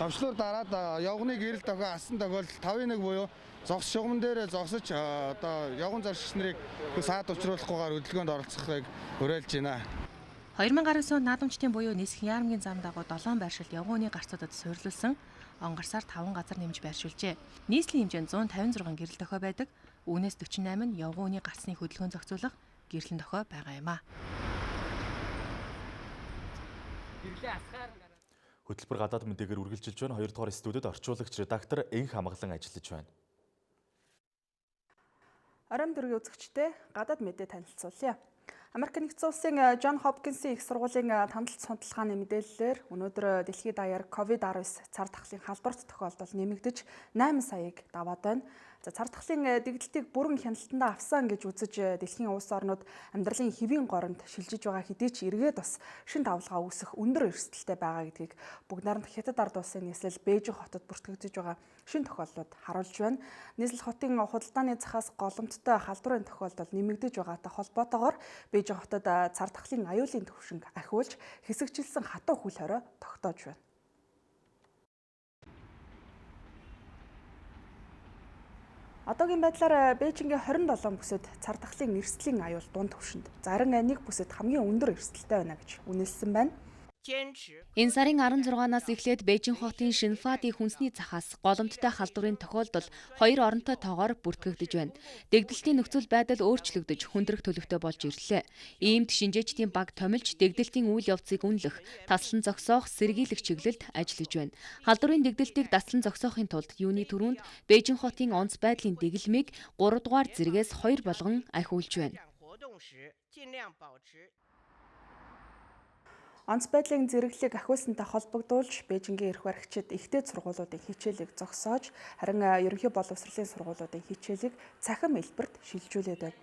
товчлуур дараад явганы гэрэл дохио асан тохиолдолд 5-1 буюу зогс шугамн дээр зогсож одоо явган зорчигч нарыг саад учруулахгүйгээр хөдөлгөөнд оролцохыг уриалж байна. 2019 онд наадамчдын буюу Нисхийн яамгийн зам дагуу 7 байршил явгууны гарцуудад суйрлуулсан онгорсаар 5 газар нэмж байршуулжээ. Нийслэлийн хэмжээнд 156 гэрэл дохио байдаг. Үүнээс 48 нь явгууны гарцны хөдөлгөөн зохицуулах гэрлэн дохио байгаа юм а. Хөтөлбөр гадаад мэдээгээр үргэлжилж байна. 2 дугаар студид орчуулагч редактор Энх Хамглан ажиллаж байна. Орон дөргийн үзэгчтэй гадаад мэдээ танилцуулъя. Америк нэгдсэн улсын Джон Хопкинсийн их сургуулийн тандалт судалгааны мэдээллээр өнөөдөр дэлхийд даяар COVID-19 цар тахлын халдварт тохиолдол нэмэгдэж 8 саяыг даваад байна. Цар тахлын дэгдэлтийг бүрэн хяналтандаа авсан гэж үзэж дэлхийн улс орнууд амьдралын хэвийн горонд шилжиж байгаа хэдий ч эргээд бас шин давлгаа үүсэх өндөр эрсдэлтэй байгаа гэдгийг бүгд найрамд Хятад ард улсын нийслэл Бээжин хотод бүртгэгдэж байгаа шин тохиолдлууд харуулж байна. Нийслэл хотын худалдааны захаас голомттой халдварын тохиолдол нэмэгдэж байгаатай холбоотойгоор Бээжин хотод цар тахлын аюулын төвшинг ахиулж хэсэгчилсэн хатуу хүл хорой тогтоож байна. Одоогийн байдлаар Бээжингийн 27 бүсэд цардахлын эрсдлийн аюул дунд түвшинд, зарим нэг бүсэд хамгийн өндөр эрсдэлтэй байна гэж үнэлсэн байна. Энэ сарын 16-наас эхлээд Бээжин хотын Шинфади хүнсний цахаас голомттой халдварын тохиолдол 2 оронтой тоогоор бүртгэгдэж байна. Дэгдэлтийн нөхцөл байдал өөрчлөгдөж хүндрэх төлөвтэй болж ирлээ. Иймд шинжээчдийн баг томилж дэгдэлтийн үйл явцыг үнэлэх, таслан зогсоох, сэргийлэх чиглэлд ажиллаж байна. Халдварын дэгдэлтийг таслан зогсоохын тулд юуны түрүүнд Бээжин хотын онц байдлын дэглэмийг 3 дугаар зэрэгээс 2 болгон ахиулж байна. Онц байдлын зэрэглэлийг ахиулсантай холбогдуулж Бээжингийн эрх баригчид ихтэй сургуулиудын хичээлийг зогсоож, харин ерөнхий боловсролын сургуулиудын хичээлийг цахим элбэрт шилжүүлээд байна.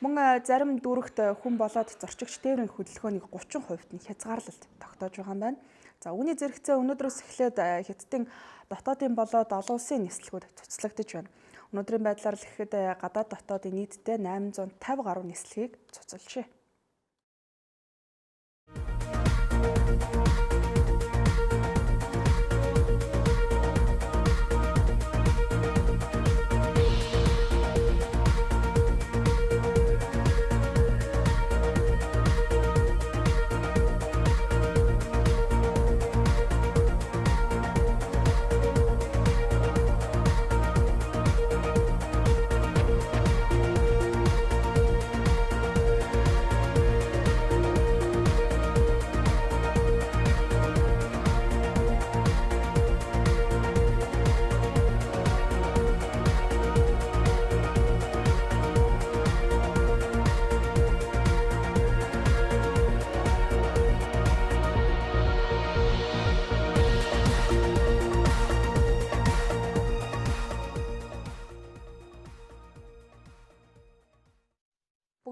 Мөн зарим дүүрэгт хүн болоод зорчигч тээврийн хөдөлгөөнийг 30% нь хязгаарлалт тогтоож байгаа юм байна. За үүний зэрэгцээ өнөөдрөөс эхлээд Хятадын дотоодын болоод олон улсын нислэгүүд цуцлагдж байна. Өнөөдрийн байдлаар л ихэд гадаад дотоодын нийтдээ 850 гаруй нислэгийг цуцалжээ.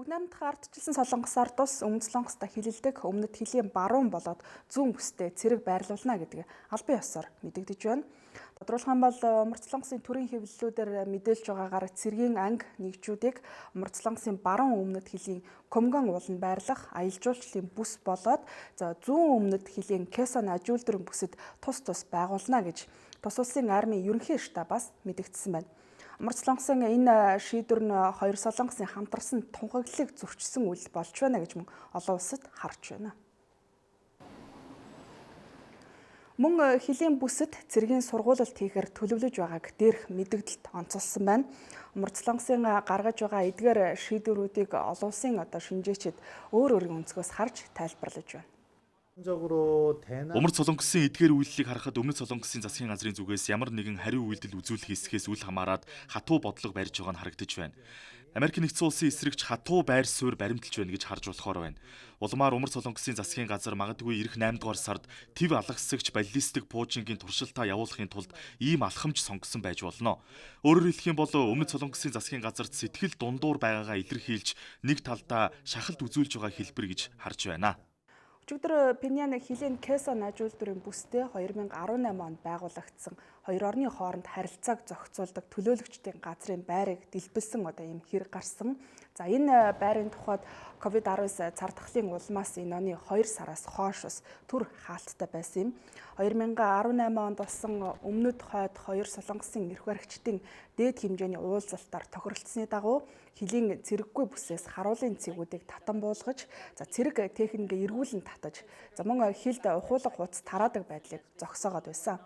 Бүгд найрамдах ардчилсан Солонгос ардус Өмнөд Солонгост хилэлдэг өмнөд хилийн баруун болоод зүүн бүстэй цэрэг байрлуулна гэдэг албан ёсоор мэдэгдэж байна. Тодруулах юм бол Өмнөд Солонгосын төрийн хэвлэлүүдээр мэдээлж байгаагаар цэргийн анги нэгжүүдийг Өмнөд Солонгосын баруун өмнөд хилийн Комгон ууланд байрлах аялал жуулчлалын бүс болоод зүүн өмнөд хилийн Кэсон ажилтны бүсэд тус байгуулна гэж тус улсын армийн ерөнхий штабаас мэдэгдсэн байна. Өмнөд Солонгосын энэ шийдвэр нь хоёр Солонгосын хамтарсан тунхаглалыг зөрчсөн үйл болж байна гэж мөн олон улсад харж байна. Мөн хилийн бүсэд цэргийн сургуулилт хийхээр төлөвлөж байгааг дээрх мэдэгдэлт онцолсон байна. Өмнөд Солонгосын гаргаж байгаа эдгээр шийдвэрүүдийг олон улсын шинжээчид өөр өөрийн өнцгөөс харж тайлбарлаж байна. Өмнөд Солонгосын эдгээр үйлдэлийг харахад Өмнөд Солонгосын засгийн газрын зүгээс ямар нэгэн хариу үйлдэл үзүүлэх хэсгээс үл хамааран хатуу бодлого барьж байгаа нь харагдаж байна. Америк нэгдсэн улсын эсрэгч хатуу байр суурь баримталж байна гэж харж болохоор байна. Улмаар Өмнөд Солонгосын засгийн газар магадгүй ирэх 8 дугаар сард төв алгасагч баллистик пуужингийн туршилтаа явуулахын тулд ийм алхамж сонгосон байж болно. Өөрөөр хэлэх юм бол Өмнөд Солонгосын засгийн газарт сэтгэл дундуур байгаагаа илэрхийлж нэг талдаа шахалт үзүүлж байгаа хэлбэр гэж харж байна. Өчигдөр Пинян хилийн Кэсон ажилтны бүстэй 2018 онд байгуулагдсан хоёр орны хооронд харилцааг зохицуулдаг төлөөлөгчдийн газрын байрыг дэлбэлсэн ийм хэрэг гарсан. За энэ байрын тухайд COVID-19 цардахлын улмаас энэ оны 2 сараас хойш түр хаалттай байсан юм. 2018 онд болсон өмнөд хойд хоёр Солонгосын эрх баригчдын дээд хэмжээний уулзалтаар тохиролцсны дагуу хилийн цэрэггүй бүсээс харуулын цэгүүдийг татан буулгаж, цэрэг техникийг эргүүлэн татаж, мөн хилд ухуулга хуудас тараадаг байдлыг зогсоогоод байсан.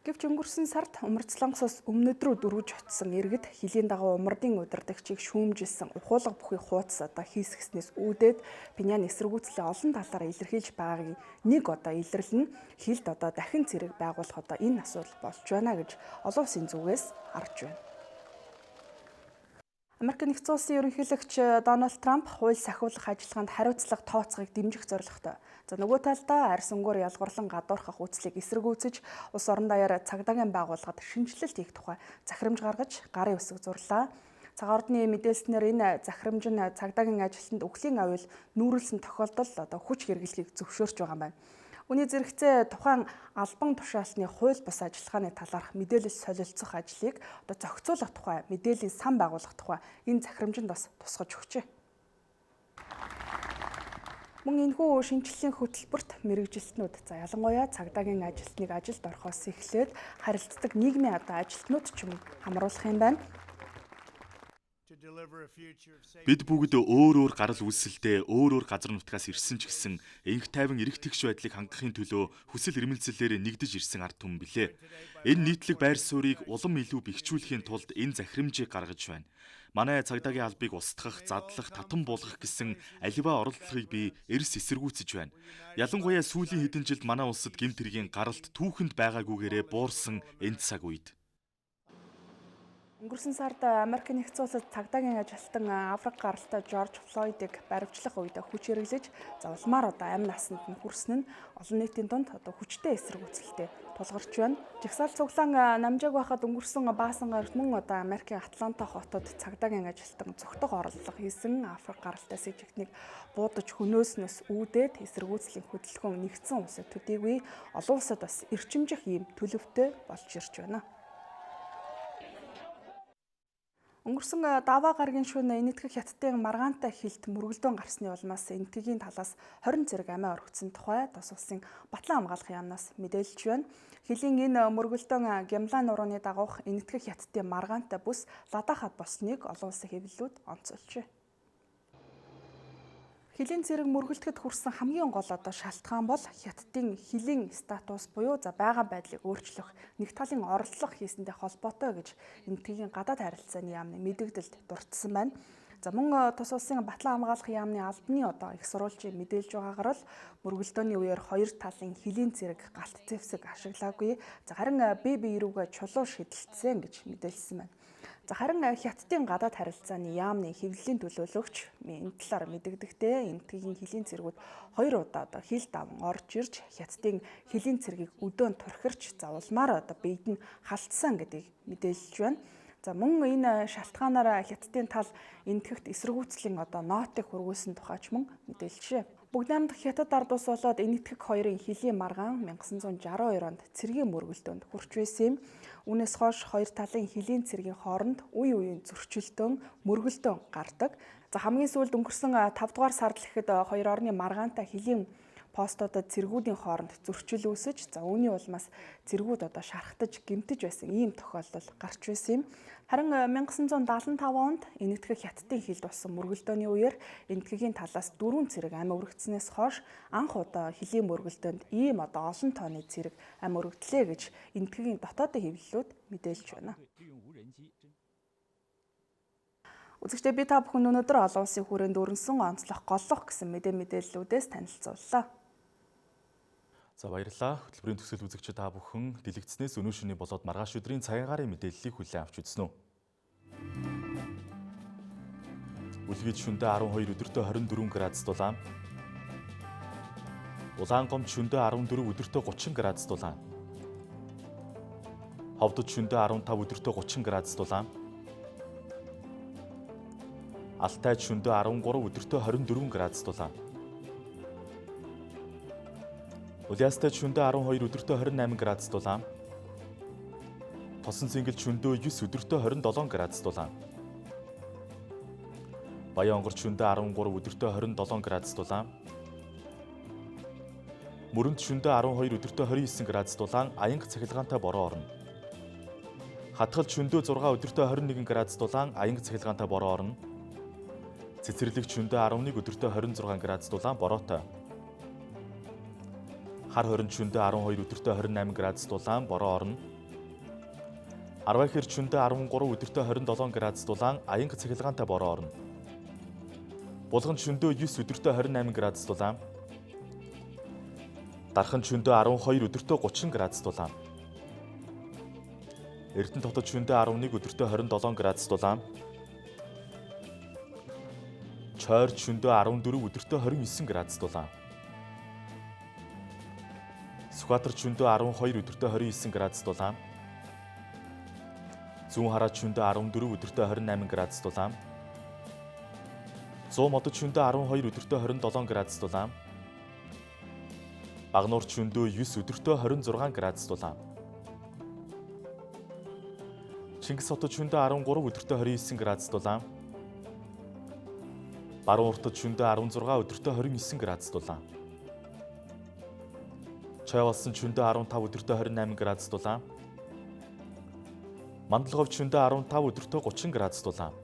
Гэвч өнгөрсөн сард Өмнөд Солонгосоос өмнөд рүү дөрвөж очсон иргэд хилийн дагуу умардын удирдагчийг шүүмжилсэн ухуулга бүхий хуудас хийсгэснээс үүдээд Пинян эсэргүүцлийн олон талаараа илэрхийлж байгаагийн нэг илэрлэл нь хилд дахин цэрэг байгуулах энэ асуудал болж байна гэж олон улсын зүгээс харж байна. Америк нэгдсэн улсын ерөнхийлөгч Дональд Трамп хууль сахиулах ажиллагаанд хариуцлага тооцоохыг дэмжих зорилготой. Нөгөө талдаа арьс өнгөөр ялгуурлан гадуурхах үйлчлийг эсэргүүцэж улс орон даяар цагдаагийн байгууллагад шинжилэлт хийх тухай захирамж гаргаж гарын үсэг зурлаа. Цагаан ордны мэдээлснээр энэ захирамж нь цагдаагийн ажилтнанд үхлийн аюул нүүрлсэн тохиолдолд хүч хэрэглэхийг зөвшөөрч байгаа юм байна. Үүний зэрэгцээ тухайн албан тушаалтны хууль бус ажиллагааны талаарх мэдээлэл солилцох ажлыг зохицуулах тухай мэдээллийн сан байгуулах тухай энэ захирамжинд бас тусгаж өгчээ. Мөн энэхүү шинжиллийн хөтөлбөрт мэргэжилтнүүд ялангуяа цагдаагийн ажилтныг ажилд орохоос эхлээд харилцдаг нийгмийн ажилтнууд ч юм хамруулах юм байна. Бид бүгд өөр гарал үүсэлдээ өөр газар нутгаас ирсэн ч гэсэн энх тайван эрэх тэгш байдлыг хангахын төлөө хүсэл эрмэлзлээр нэгдэж ирсэн ард түмэн билээ. Энэ нийтлэг байр суурийг улам илүү бэхжүүлэхийн тулд энэ захирамжийг гаргаж байна. Манай цагдаагийн албыг устгах, задлах, татан буулгах гэсэн аливаа оролдлогыг би эрс эсэргүүцэж байна. Ялангуяа сүүлийн хэдэн жилд манай улсад гэмт хэргийн гаралт түүхэнд байгаагүйгээрээ буурсан энэ цаг үед. Өнгөрсөн сард Америкийн нэгдсэн улсад цагдаагийн ажилтан Африк гаралтай Жорж Флойдыг баривчлах үед хүч хэрэглэж завламаар амь насанд нь хүрсэн нь олон нийтийн дунд хүчтэй эсэргүүцэлтэй тулгарч байна. Жагсаал цуглаан намжааг байхад өнгөрсөн баасан гарт мөн Америкийн Атланта хотод цагдаагийн ажилтан зөвхтөг оролцох хийсэн Африк гаралтай сэжигтнийг буудаж хөнөөснөөс үүдээд эсэргүүцлийн хөдөлгөөн нэгдсэн улсад төдийгүй олон улсад бас эрчимжих ийм төлөвтэй болж ирж байна. Өнгөрсөн даваа гарагийн шөнө энэтхэг хятадын маргаантай хилд мөргөлдөөн гарсны улмаас энэтхэгийн талаас 20 зэрэг амиа орхисон тухай тус улсын батлан хамгаалахын яамнаас мэдээлж байна. Хилийн энэ мөргөлдөөн Гямлан нурууны дагуух энэтхэг хятадын маргаантай бүс ладахад босныг олон улсын хэвлэлүүд онцолжээ. Хилийн зэрэг мөргөлдөхөд хүрсэн хамгийн гол шалтгаан бол хятадын хилийн статус буюу байгаа байдлыг өөрчлөх нэг талын оролдлого хийсэнтэй холбоотой гэж энэтхэгийн гадаад харилцааны яамны мэдэгдэлд дурдсан байна. Мөн тус улсын батлан хамгаалах яамны албаны их сурвалжийн мэдээлж байгаагаар л мөргөлдөөний үеэр хоёр талын хилийн зэрэг галт зэвсэг ашиглаагүй. Харин бие биерүүгээ чулуу шидэлцсэн гэж мэдээлсэн байна. Харин хятадын гадаад харилцааны яамны хэвлэлийн төлөөлөгч энэ талаар мэдэгдэхдээ энэтхэгийн хилийн цэргүүд 2 удаа хил даван орж ирж хятадын хилийн цэргийг өдөөн турхирч завуулмаар биед нь халтсан гэдгийг мэдээлж байна. Мөн энэ шалтгаанаараа хятадын тал энэтхэгт эсэргүүцлийн ноотыг хүргүүлсэн тухайч мөн мэдээлжээ. Бүгд найрамдах хятад ард улс болоод энэтхэг хоёрын хилийн маргаан 1962 онд цэргийн мөргөлдөөнд хүрч байсан юм. Үүнээс хойш хоёр талын хилийн цэргийн хооронд үе үеийн зөрчилдөөн, мөргөлдөөн гардаг. Хамгийн сүүлд өнгөрсөн 5 дугаар сард л ихэд хоёр орны маргаантай хилийн постуудад цэргүүдийн хооронд зөрчил үүсэж, үүний улмаас цэргүүд шархтаж, гэмтэж байсан ийм тохиолдол гарч байсан юм. Харин 1975 онд энэтхэг хятадын хилд болсон мөргөлдөөний үеэр энэтхэгийн талаас 4 цэрэг амь өргөцснээс хойш анх удаа хилийн мөргөлдөөнд ийм олон тооны цэрэг амь өргөдлөө гэж энэтхэгийн дотоодын хэвлэлүүд мэдээлж байна. Үзэгчдээ би та бүхэн өнөөдөр олон улсын хүрээнд өрнсөн онцлог голлох гэсэн мэдээллүүдээс танилцууллаа. Баярлалаа. Хөтөлбөрийн төсөл үзэгчид та бүхэн дэлгэцснээс өнөө шөнийн болоод маргааш өдрийн цагийн гарын мэдээллийг хүлээн авч үзнэ үү. Үлгийд шөнөдөө 12 өдөртөө 24 градус дулаан. Улаангомд шөнөдөө 14 өдөртөө 30 градус дулаан. Ховдод шөнөдөө 15 өдөртөө 30 градус дулаан. Алтайд шөнөдөө 13 өдөртөө 24 градус дулаан. Улаастайд шөнөдөө 12 өдөртөө 28 градус дулаан. Тосон цэнгэл шөнөдөө 9 өдөртөө 27 градус дулаан. Баянгор шөнөдөө 13 өдөртөө 27 градус дулаан. Мөрөнд шөнөдөө 12 өдөртөө 29 градус дулаан аянга цахилгаантай бороо орно. Хатгал шөнөдөө 6 өдөртөө 21 градус дулаан аянга цахилгаантай бороо орно. Цэцэрлэг шөнөдөө 11 өдөртөө 26 градус дулаан бороотой. Хар хорин шөнөдөө 12 өдөртөө 28 градус дулаан бороо орно. Арвайхэр шөнөдөө 13 өдөртөө 27 градус дулаан аянга цахилгаантай бороо орно. Булган шөнөдөө 9 өдөртөө 28 градус дулаан. Дархан шөнөдөө 12 өдөртөө 30 градус дулаан. Эрдэнэ хотод шөнөдөө 11 өдөртөө 27 градус дулаан. Чойрд шөнөдөө 14 өдөртөө 29 градус дулаан. Сүхбаатар шөнөдөө 12 өдөртөө 29 градус дулаан. Зүүн хараад шөнөдөө 14 өдөртөө 28 градус дулаан. Зүүн модод шөнөдөө 12 өдөртөө 27 градус дулаан. Багнуур шөнөдөө 9 өдөртөө 26 градус дулаан. Чингис хотод шөнөдөө 13 өдөртөө 29 градус дулаан. Баруун уртад шөнөдөө 16 өдөртөө 29 градус дулаан. Чойволсон шөнөдөө 15 өдөртөө 28 градус дулаан. Мандалговд шөнөдөө 15 өдөртөө 30 градус дулаан.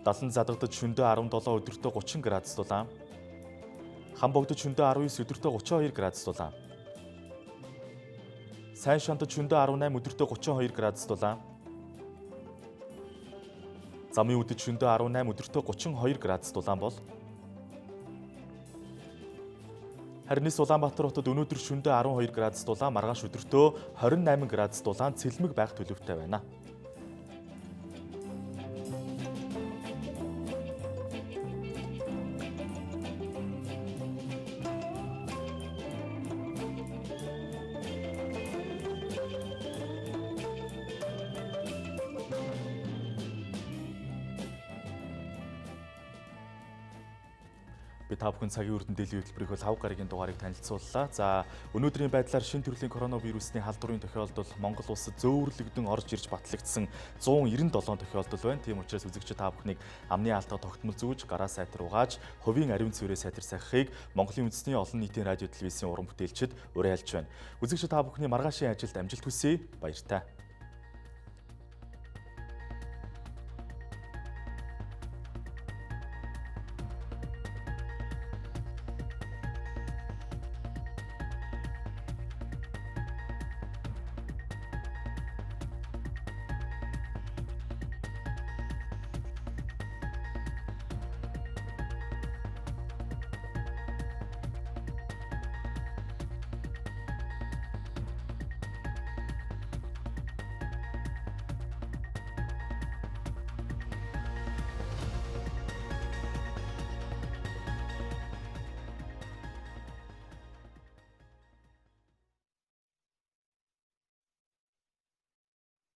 Далан задагдаж шөнөдөө 17 өдөртөө 30 градус дулаан. Хам богдож шөнөдөө 19 өдөртөө 32 градус дулаан. Сайн шантад шөнөдөө 18 өдөртөө 32 градус дулаан. Замын үдэд шөнөдөө 18 өдөртөө 32 градус дулаан бол Харин Улаанбаатар хотод өнөөдөр шөнөдөө 12 градус дулаан, маргааш өдөртөө 28 градус дулаан цэлмэг байх төлөвтэй байна. Би та бүхэн цагийн үрдэн дэлхийн хөтөлбөрийнхөө 5 гарагийн дугаарыг танилцууллаа. За, өнөөдрийн байдлаар шинэ төрлийн коронавирусны халдварын тохиолдол Монгол улсад зөөвөрлөгдөн орж ирж батлагдсан 197 тохиолдол байна. Тийм учраас үзэгчид та бүхнийг амны алдаа тогтмол зүүж, гараа сайтар угааж, хувийн ариун цэврээ сайтар сахихыг Монголын үндэсний олон нийтийн радио телевизийн уран бүтээлчид уриалж байна. Үзэгчид та бүхний маргаашийн ажилд амжилт хүсье. Баяртай.